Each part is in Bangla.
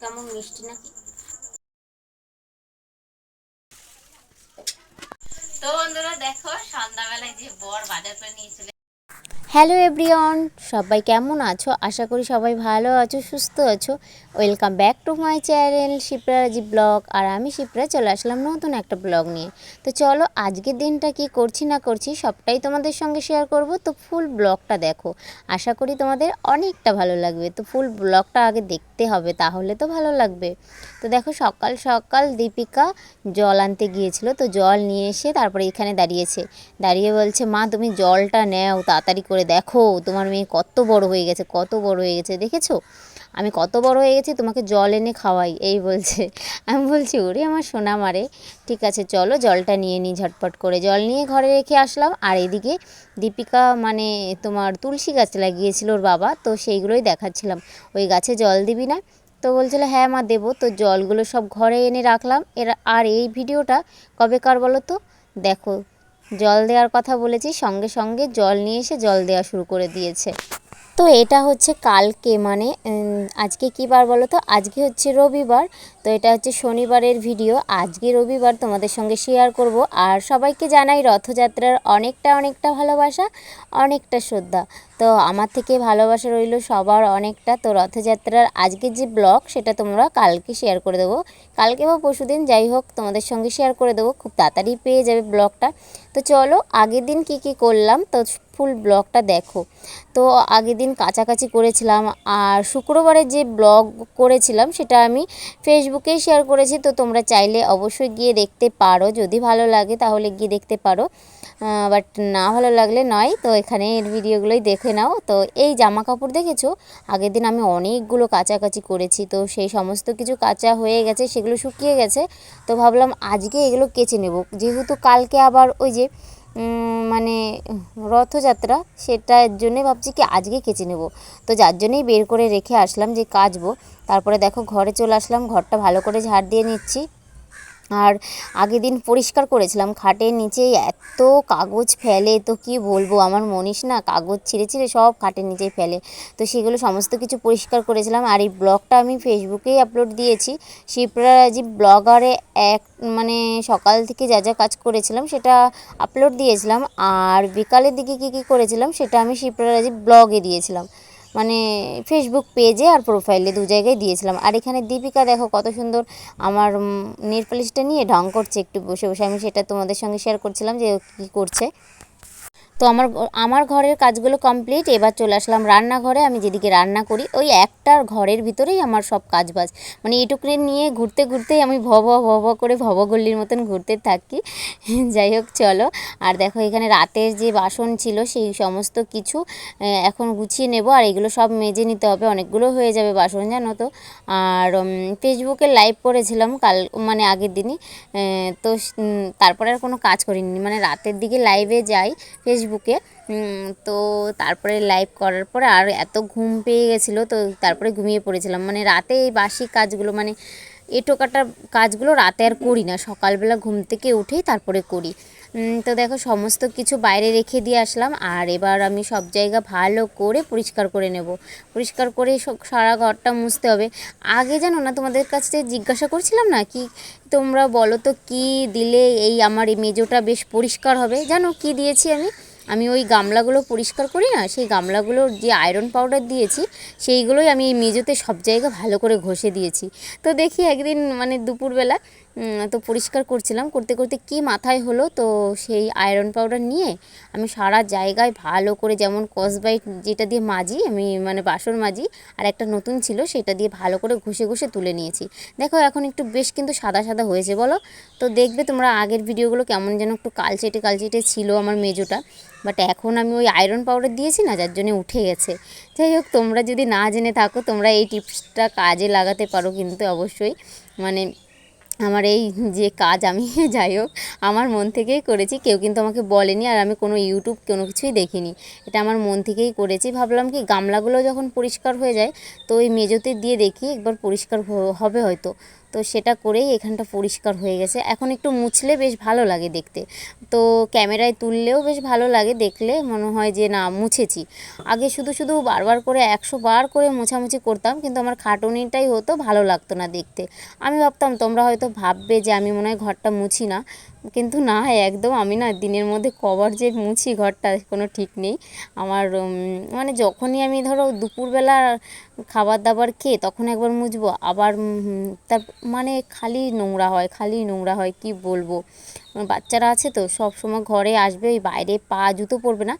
কেমন মিষ্টি নাকি। তো বন্ধুরা দেখো সন্ধ্যাবেলায় যে বর বাজার করে নিয়েছিল। হ্যালো এভরিওয়ান, সবাই কেমন আছো? আশা করি সবাই ভালো আছো, সুস্থ আছো। Welcome back to my channel Shipra রাজি ব্লগ। আর আমি শিপ্রা চলে আসলাম নতুন একটা ব্লগ নিয়ে। তো চলো আজকের দিনটা কি করছি না করছি সবটাই তোমাদের সঙ্গে শেয়ার করব। তো ফুল ব্লগটা দেখো, আশা করি তোমাদের অনেকটা ভালো লাগবে। তো ফুল ব্লগটা আগে দেখতে হবে, তাহলে তো ভালো লাগবে। তো দেখো সকাল সকাল দীপিকা জল আনতে গিয়েছিল, তো জল নিয়ে এসে তারপরে এখানে দাঁড়িয়ে বলছে, মা তুমি জলটা নাও তাড়াতাড়ি করে, দেখো তোমার মেয়ে কত বড় হয়ে গেছে, কত বড় হয়ে গেছে, দেখেছো আমি কত বড় হয়ে গেছি, তোমাকে জল এনে খাওয়াই, এই বলছে। আমি বলছি ওরে আমার সোনা মারে, ঠিক আছে চলো জলটা নিয়ে নিই। ঝটপট করে জল নিয়ে ঘরে রেখে আসলাম। আর এদিকে দীপিকা মানে তোমার তুলসী গাছ লাগিয়েছিল ওর বাবা, তো সেইগুলোই দেখাচ্ছিলাম, ওই গাছে জল দিবি না? তো বলছিল হ্যাঁ মা দেবো। তো জলগুলো সব ঘরে এনে রাখলাম। আর এই ভিডিওটা কবেকার বলো তো, দেখো জল দেওয়ার কথা বলেছি, সঙ্গে সঙ্গে জল নিয়ে এসে জল দেওয়া শুরু করে দিয়েছে। তো এটা হচ্ছে কালকে মানে আজকে কী বার বলো তো, আজকে হচ্ছে রবিবার। তো এটা হচ্ছে শনিবারের ভিডিও, আজকে রবিবার তোমাদের সঙ্গে শেয়ার করব। আর সবাইকে জানাই রথযাত্রার অনেকটা অনেকটা ভালোবাসা, অনেকটা শ্রদ্ধা। তো আমার থেকে ভালোবাসা রইল সবার অনেকটা। তো রথযাত্রার আজকের যে ব্লগ সেটা তোমরা কালকে শেয়ার করে দেবো, কালকে বা পরশুদিন যাই হোক তোমাদের সঙ্গে শেয়ার করে দেবো, খুব তাড়াতাড়ি পেয়ে যাবে ব্লগটা। তো চলো আগের দিন কি কি করলাম তো ফুল ব্লগটা দেখো। তো আগের দিন কাচাকাচি করেছিলাম, আর শুক্রবারে যে ব্লগ করেছিলাম সেটা আমি ফেসবুকেই শেয়ার করেছি। তো তোমরা চাইলে অবশ্যই গিয়ে দেখতে পারো, যদি ভালো লাগে তাহলে গিয়ে দেখতে পারো, বাট না ভালো লাগলে নয়। তো এখানে এর ভিডিওগুলোই দেখে নাও। তো এই জামা কাপড় দেখেছো, আগের দিন আমি অনেকগুলো কাচাকাচি করেছি, তো সেই সমস্ত কিছু কাচা হয়ে গেছে, সেগুলো শুকিয়ে গেছে। তো ভাবলাম আজকে এগুলো কেচে নেব, যেহেতু কালকে আবার ওই যে মানে রথযাত্রা, সেটার জন্যে ভাবছি কি আজকে কেচে নেব। তো যার জন্যই বের করে রেখে আসলাম যে কাচবো। তারপরে দেখো ঘরে চলে আসলাম, ঘরটা ভালো করে ঝাড় দিয়ে নিচ্ছি। আর আগের দিন পরিষ্কার করেছিলাম, খাটের নিচে এত কাগজ ফেলে, তো কি বলবো, আমার মনীষ না কাগজ ছিঁড়ে ছিঁড়ে সব খাটের নিচেই ফেলে। তো সেগুলো সমস্ত কিছু পরিষ্কার করেছিলাম। আর এই ব্লগটা আমি ফেসবুকেই আপলোড দিয়েছি, শিপ্রা রাজীব ব্লগারে এক মানে সকাল থেকে যা যা কাজ করেছিলাম সেটা আপলোড দিয়েছিলাম। আর বিকালের দিকে কী কী করেছিলাম সেটা আমি শিপ্রা রাজীব ব্লগে দিয়েছিলাম, মানে ফেসবুক পেজে আর প্রোফাইলে দু জায়গায় দিয়েছিলাম। আর এখানে দীপিকা দেখো কত সুন্দর আমার নেল পালিশটা নিয়ে ঢং করছে একটু বসে বসে, আমি সেটা তোমাদের সঙ্গে শেয়ার করছিলাম যে কী করছে। তো আমার ঘরের কাজগুলো কমপ্লিট, এবার চলে আসলাম রান্নাঘরে। আমি যেদিকে রান্না করি ওই একটা ঘরের ভিতরেই আমার সব কাজবাজ, মানে এটুকুরে নিয়ে ঘুরতে ঘুরতেই আমি ভব করে ভবগল্লির মতন ঘুরতে থাকি। যাই হোক চলো। আর দেখো এখানে রাতের যে বাসন ছিল সেই সমস্ত কিছু এখন গুছিয়ে নেব, আর এগুলো সব মেজে নিতে হবে, অনেকগুলো হয়ে যাবে বাসন জানো তো। আর ফেসবুকে লাইভ করেছিলাম কাল মানে আগের দিনই, তো তারপরে আর কোনো কাজ করিনি, মানে রাতের দিকে লাইভে যাই ফেসবুকে। তো তারপরে লাইভ করার পরে আর এত ঘুম পেয়ে গেছিলো, তো তারপরে ঘুমিয়ে পড়েছিলাম। মানে রাতে এই বাসি কাজগুলো মানে এঁটোকাটার কাজগুলো রাতে আর করি না, সকালবেলা ঘুম থেকে উঠেই তারপরে করি। তো দেখো সমস্ত কিছু বাইরে রেখে দিয়ে আসলাম। আর এবার আমি সব জায়গা ভালো করে পরিষ্কার করে নেব, পরিষ্কার করে সারা ঘরটা মুছতে হবে। আগে জানো না তোমাদের কাছে জিজ্ঞাসা করছিলাম না কি, তোমরা বলো তো কী দিলে এই আমার এই মেজোটা বেশ পরিষ্কার হবে, জানো কি দিয়েছি আমি ওই গামলাগুলো পরিষ্কার করি না, সেই গামলাগুলোর যে আয়রন পাউডার দিয়েছি সেইগুলোই আমি এই মেজোতে সব জায়গা ভালো করে ঘষে দিয়েছি। তো দেখি একদিন মানে দুপুরবেলা তো পরিষ্কার করছিলাম, করতে করতে কি মাথায় হলো, তো সেই আয়রন পাউডার নিয়ে আমি সারা জায়গায় ভালো করে, যেমন স্কচব্রাইট যেটা দিয়ে মাজি আমি মানে বাসন মাজি, আর একটা নতুন ছিল সেটা দিয়ে ভালো করে ঘষে ঘষে তুলে নিয়েছি। দেখো এখন একটু বেশ কিন্তু সাদা সাদা হয়েছে বলো। তো দেখবে তোমরা আগের ভিডিওগুলো কেমন যেন একটু কালচেটে কালচেটে ছিল আমার মেজোটা, বাট এখন আমি ওই আয়রন পাউডার দিয়েছি না, যার জন্যে উঠে গেছে। যাই হোক তোমরা যদি না জেনে থাকো তোমরা এই টিপসটা কাজে লাগাতে পারো কিন্তু অবশ্যই, মানে আমার এই যে কাজ আমি যাই হোক আমার মন থেকেই করেছি, কেউ কিন্তু আমাকে বলেনি, আর আমি কোনো ইউটিউব কোনো কিছুই দেখিনি, এটা আমার মন থেকেই করেছি। ভাবলাম কি গামলাগুলো যখন পরিষ্কার হয়ে যায় তো ওই মেজোতে দিয়ে দেখি একবার পরিষ্কার হবে হয়তো। তো সেটা করেই এখানটা পরিষ্কার হয়ে গেছে। এখন একটু মুছলে বেশ ভালো লাগে দেখতে, তো ক্যামেরায় তুললেও বেশ ভালো লাগে, দেখলে মনে হয় যে না মুছেছি। আগে শুধু শুধু বারবার করে 100 বার করে মোছামুছি করতাম, কিন্তু আমার খাটুনিটাই হতো, ভালো লাগতো না দেখতে। আমি ভাবতাম তোমরা হয়তো ভাববে যে আমি মনে হয় ঘরটা মুছি না, কিন্তু না, একদম আমি না দিনের মধ্যে কবার যে মুছি ঘরটা কোনো ঠিক নেই আমার। মানে যখনই আমি ধরো দুপুরবেলা খাবার দাবার খেয়ে তখন একবার মুছবো, আবার তার মানে খালি নোংরা হয়, খালি নোংরা হয়, কি বলবো। বাচ্চারা আছে তো সব সময় ঘরে আসবে, ওই বাইরে পা জুতো পরবে না,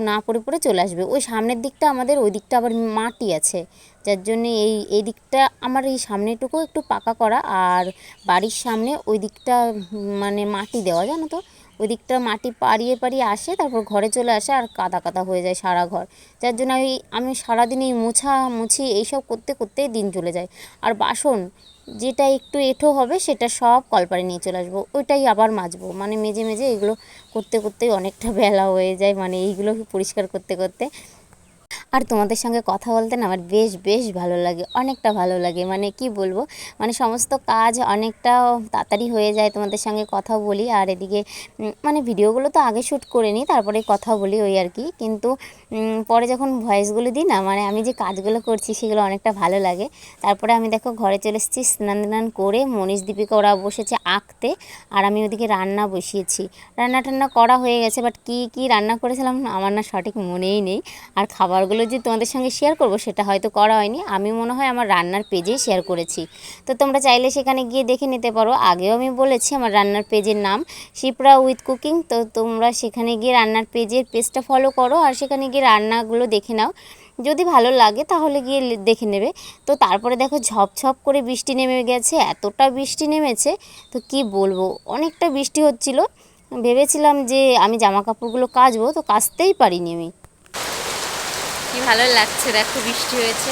না পরে পরে চলে আসবে। ওই সামনের দিকটা আমাদের, ওই দিকটা আবার মাটি আছে, যার জন্যে এই দিকটা আমার, এই সামনেটুকু একটু পাকা করা, আর বাড়ির সামনে ওই দিকটা মানে মাটি দেওয়া, জানো তো। ওই দিকটা মাটি পাড়িয়ে পাড়িয়ে আসে, তারপর ঘরে চলে আসে, আর কাদা কাদা হয়ে যায় সারা ঘর। যার জন্য আমি সারাদিন এই মোছামুছি এইসব করতে করতেই দিন চলে যায়। আর বাসন যেটা একটু এঁঠো হবে সেটা সব কলপারে নিয়ে চলে আসবো, ওইটাই আবার মাজবো, মানে মেজে মেজে এগুলো করতে করতেই অনেকটা বেলা হয়ে যায়, মানে এইগুলো পরিষ্কার করতে করতে। আর তোমাদের সঙ্গে কথা বলতে না আমার বেশ বেশ ভালো লাগে, অনেকটা ভালো লাগে, মানে কি বলবো, মানে সমস্ত কাজ অনেকটা তাড়াতাড়ি হয়ে যায় তোমাদের সঙ্গে কথা বলি। আর এদিকে মানে ভিডিওগুলো তো আগে শ্যুট করে নিই, তারপরে কথা বলি, ওই আর কি। কিন্তু পরে যখন ভয়েসগুলো দিই না, মানে আমি যে কাজগুলো করছি সেগুলো অনেকটা ভালো লাগে। তারপরে আমি দেখো ঘরে চলে এসেছি, স্নান টান করে মনীষ দীপিকা ওরা বসেছে আঁকতে, আর আমি ওদিকে রান্না বসিয়েছি। রান্না টান্না করা হয়ে গেছে, বাট কী রান্না করেছিলাম আমার না সঠিক মনেই নেই। আর খাবারগুলো যে তোমাদের সঙ্গে শেয়ার করব সেটা হয়তো করা হয়নি, আমি মনে হয় আমার রান্নার পেজেই শেয়ার করেছি। তো তোমরা চাইলে সেখানে গিয়ে দেখে নিতে পারো। আগেও আমি বলেছি আমার রান্নার পেজের নাম শিপ্রা উইথ কুকিং, তো তোমরা সেখানে গিয়ে রান্নার পেজটা ফলো করো, আর সেখানে গিয়ে রান্নাগুলো দেখে নাও, যদি ভালো লাগে তাহলে গিয়ে দেখে নেবে। তো তারপরে দেখো ঝপঝপ করে বৃষ্টি নেমে গেছে, এতটা বৃষ্টি নেমেছে তো কি বলবো, অনেকটা বৃষ্টি হচ্ছিল। ভেবেছিলাম যে আমি জামা কাপড়গুলো কাচবো, তো কাচতেই পারিনি আমি। কি ভালো লাগছে, দেখো বৃষ্টি হয়েছে,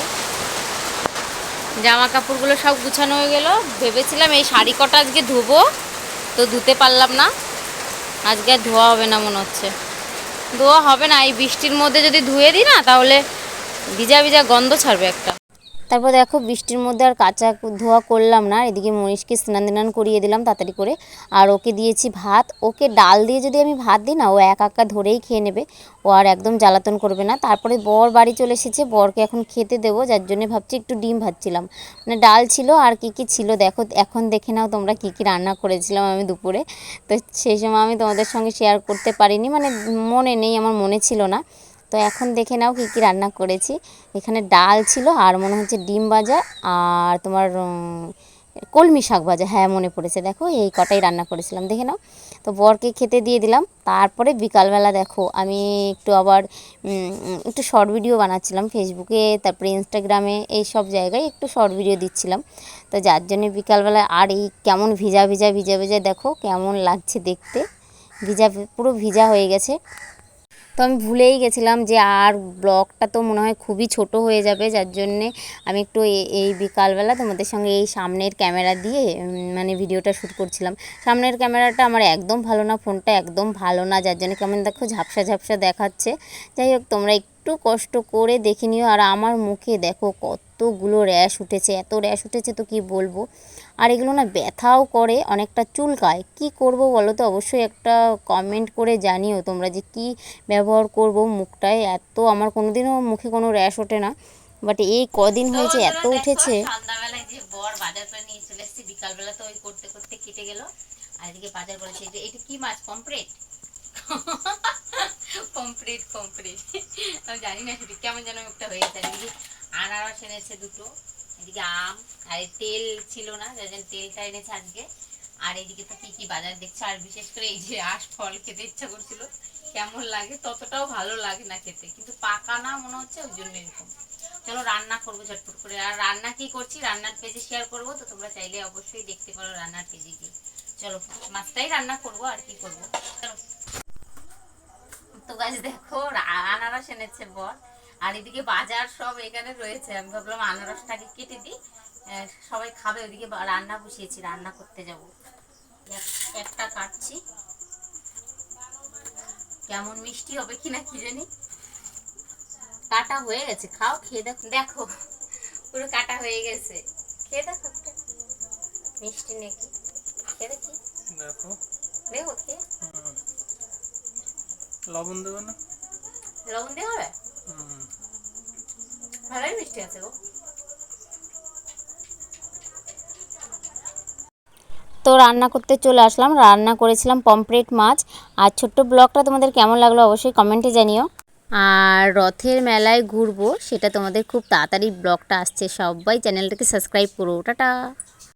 জামা কাপড়গুলো সব গুছানো হয়ে গেল। ভেবেছিলাম এই শাড়ি কটা আজকে ধুবো, তো ধুতে পারলাম না, আজকে আর ধোয়া হবে না মনে হচ্ছে, ধোয়া হবে না। এই বৃষ্টির মধ্যে যদি ধুয়ে দিই না তাহলে ভিজা ভিজা গন্ধ ছাড়বে একটা। তারপর দেখো বৃষ্টির মধ্যে আর কাঁচা ধোয়া করলাম না, এদিকে মনীষকে স্নান করিয়ে দিলাম তাড়াতাড়ি করে, আর ওকে দিয়েছি ভাত। ওকে ডাল দিয়ে যদি আমি ভাত দিই না, ও একা ধরেই খেয়ে নেবে, ও আর একদম জ্বালাতন করবে না। তারপরে বর বাড়ি চলে এসেছে, বরকে এখন খেতে দেবো, যার জন্য ভাবছি একটু ডিম ভাজছিলাম, মানে ডাল ছিল আর কি ছিল দেখো। এখন দেখে নাও তোমরা কি রান্না করেছিলাম আমি দুপুরে, তো সেই সময় আমি তোমাদের সঙ্গে শেয়ার করতে পারিনি, মানে মনে নেই, আমার মনে ছিল না। তো এখন দেখে নাও কি রান্না করেছি। এখানে ডাল ছিল, আর মনে হচ্ছে ডিম ভাজা, আর তোমার কলমি শাক ভাজা, হ্যাঁ মনে পড়েছে, দেখো এই কটাই রান্না করেছিলাম, দেখে নাও। তো বরকে খেতে দিয়ে দিলাম। তারপরে বিকালবেলা দেখো আমি একটু আবার একটু শর্ট ভিডিও বানাচ্ছিলাম ফেসবুকে, তারপরে ইনস্টাগ্রামে, এই সব জায়গায় একটু শর্ট ভিডিও দিচ্ছিলাম। তো যার জন্য বিকালবেলা আর এই কেমন ভিজা ভিজা দেখো কেমন লাগছে দেখতে, ভিজা পুরো ভিজা হয়ে গেছে। তো আমি ভুলেই গেছিলাম যে আর ব্লগটা তো মনে হয় খুবই ছোট হয়ে যাবে, যার জন্যে আমি একটু এই বিকালবেলা তোমাদের সঙ্গে এই সামনের ক্যামেরা দিয়ে মানে ভিডিওটা শ্যুট করছিলাম। সামনের ক্যামেরাটা আমার একদম ভালো না, ফোনটা একদম ভালো না, যার জন্য কেমন দেখো ঝাপসা ঝাপসা দেখাচ্ছে। যাই হোক তোমরা একটু কষ্ট করে দেখে নিও। আর আমার মুখে দেখো কতগুলো র্যাশ উঠেছে, এত র্যাশ উঠেছে তো কি বলবো। আর এগুলো না ব্যথাও করে, অনেকটা চুলকায়, কি করব বলো তো। অবশ্যই একটা কমেন্ট করে জানিও তোমরা যে কি ব্যবহার করব মুখটায়। এত আমার কোনোদিনও মুখে কোনো র্যাশ ওঠে না, বাট এই কদিন হয়েছে এত উঠেছে। সন্ধ্যাবেলায় যে বর বাজার করে নিয়ে চলে এসেছি, বিকালবেলা তো ওই করতে করতে কেটে গেল। আর এদিকে বাজার করেছে, এটা কি মাছ, পমফ্রেট পমফ্রেট আমি জানি না সেটা কেমন যেন একটা হয়ে গেছে। এদিকে আনারস এনেছে দুটো, এদিকে আম, আর তেল ছিল না, যার জন্য তেলটা এনেছে আজকে। আর এইদিকে তো কি বাজার দেখছে। আর বিশেষ করে এই যে আঁশ ফল খেতে ইচ্ছা করছিল, কেমন লাগে, ততটাও ভালো লাগে না খেতে, কিন্তু পাকা না মনে হচ্ছে, ওই জন্য এরকম। চলো রান্না করবো ঝটপট করে। আর রান্না কি করছি রান্নার পেজে শেয়ার করবো, তো তোমরা চাইলে অবশ্যই দেখতে পারো রান্নার পেজে গিয়ে। চলো মাছটাই রান্না করবো, আর কি করবো। চলো। তো গাছ দেখো আনারস এনেছে বর, আর এদিকে বাজার সব এখানে রয়েছে। আমি ভাবলাম আনারসটাকে কেটে দিই, সবাই খাবে। ওইদিকে রান্না বসিয়েছি, রান্না করতে যাব। একটা কাটছি, কেমন মিষ্টি হবে কিনা কি জানি। কাটা হয়ে গেছে, খাও, খেয়ে দেখো, দেখো পুরো কাটা হয়ে গেছে, খেয়ে দেখো। মিষ্টি নাকি দেখি, দেখো দেখো কি লবণ দেবে না? লবণ দিয়ে হবে? ভালোই মিষ্টি আছে গো। তো রান্না করতে চলে আসলাম, রান্না করেছিলাম পমফ্রেট মাছ। আর ছোট্ট ব্লগটা তোমাদের কেমন লাগলো অবশ্যই কমেন্টে জানিও। আর রথের মেলায় ঘুরবো সেটা তোমাদের খুব তাড়াতাড়ি ব্লগটা আসছে, সবাই চ্যানেলটাকে সাবস্ক্রাইব করো। টাটা।